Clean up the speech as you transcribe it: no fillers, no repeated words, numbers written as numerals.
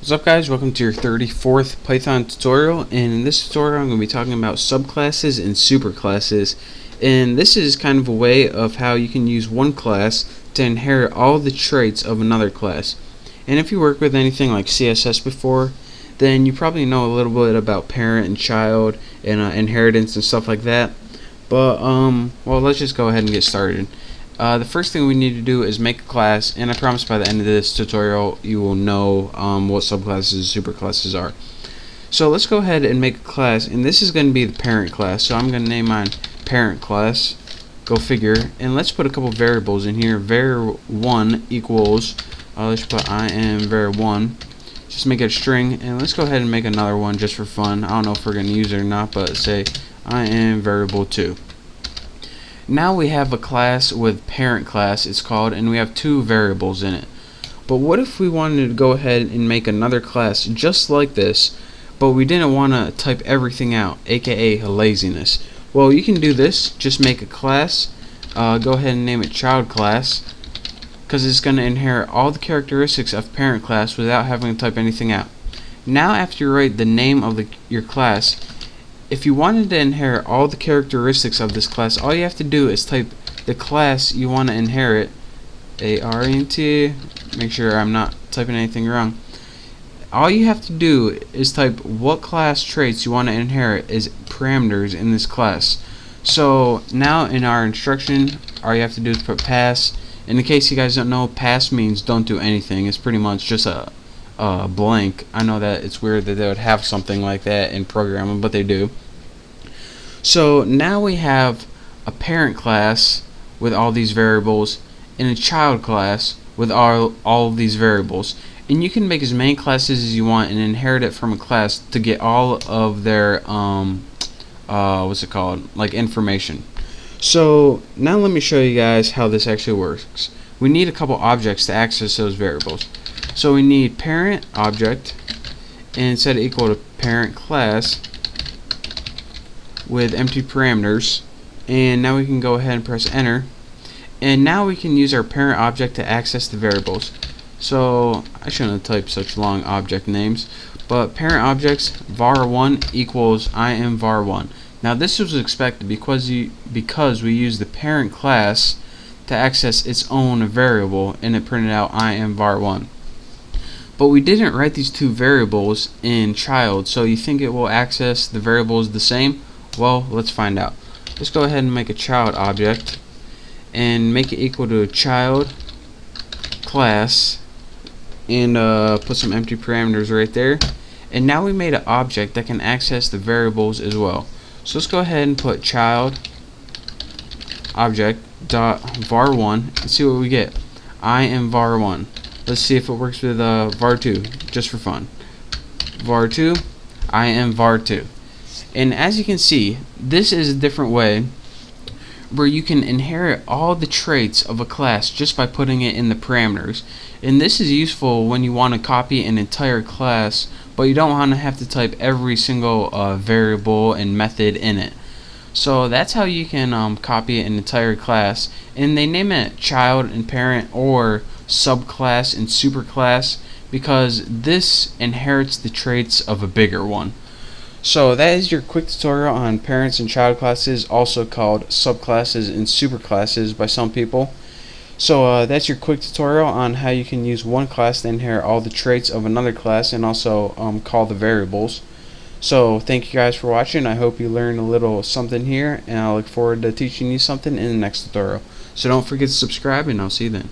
What's up, guys? Welcome to your 34th Python tutorial, and in this tutorial I'm going to be talking about subclasses and superclasses. And this is kind of a way of how you can use one class to inherit all the traits of another class. And if you work with anything like CSS before, then you probably know a little bit about parent and child and inheritance and stuff like that. But well, let's just go ahead and get started. The first thing we need to do is make a class, and I promise by the end of this tutorial you will know what subclasses and superclasses are. So let's go ahead and make a class, and this is going to be the parent class. So I'm going to name mine parent class, go figure, and let's put a couple variables in here. var1 equals, let's put var1, just make it a string, and let's go ahead and make another one just for fun. I don't know if we're going to use it or not, but say variable2. Now we have a class with parent class, it's called, and we have two variables in it. But what if we wanted to go ahead and make another class just like this, but we didn't want to type everything out, aka laziness? Well, you can do this. Just make a class, go ahead and name it child class, because it's going to inherit all the characteristics of parent class without having to type anything out. Now after you write the name of your class, if you wanted to inherit all the characteristics of this class, all you have to do is type the class you want to inherit, ARENT, make sure I'm not typing anything wrong. All you have to do is type what class traits you want to inherit as parameters in this class. So now in our instruction, all you have to do is put pass. In the case you guys don't know, pass means don't do anything. It's pretty much just a blank. I know that it's weird that they would have something like that in programming, but they do. So now we have a parent class with all these variables and a child class with all of these variables, and you can make as many classes as you want and inherit it from a class to get all of their what's it called, like information. So now let me show you guys how this actually works. We need a couple objects to access those variables. So we need parent object, and set it equal to parent class with empty parameters, and now we can go ahead and press enter, and now we can use our parent object to access the variables. So I shouldn't have typed such long object names, but parent objects var1 equals var1. Now this was expected because we use the parent class to access its own variable, and it printed out var1. But we didn't write these two variables in child, so you think it will access the variables the same? Well, let's find out. Let's go ahead and make a child object and make it equal to a child class, and put some empty parameters right there. And now we made an object that can access the variables as well. So let's go ahead and put child object dot var1 and see what we get. var1. Let's see if it works with var2 just for fun. var2, var2. And as you can see, this is a different way where you can inherit all the traits of a class just by putting it in the parameters. And this is useful when you want to copy an entire class, but you don't want to have to type every single variable and method in it. So that's how you can copy an entire class, and they name it child and parent or subclass and superclass because this inherits the traits of a bigger one. So that is your quick tutorial on parents and child classes, also called subclasses and superclasses by some people. So that's your quick tutorial on how you can use one class to inherit all the traits of another class and also call the variables. So thank you guys for watching. I hope you learned a little something here, and I look forward to teaching you something in the next tutorial. So don't forget to subscribe, and I'll see you then.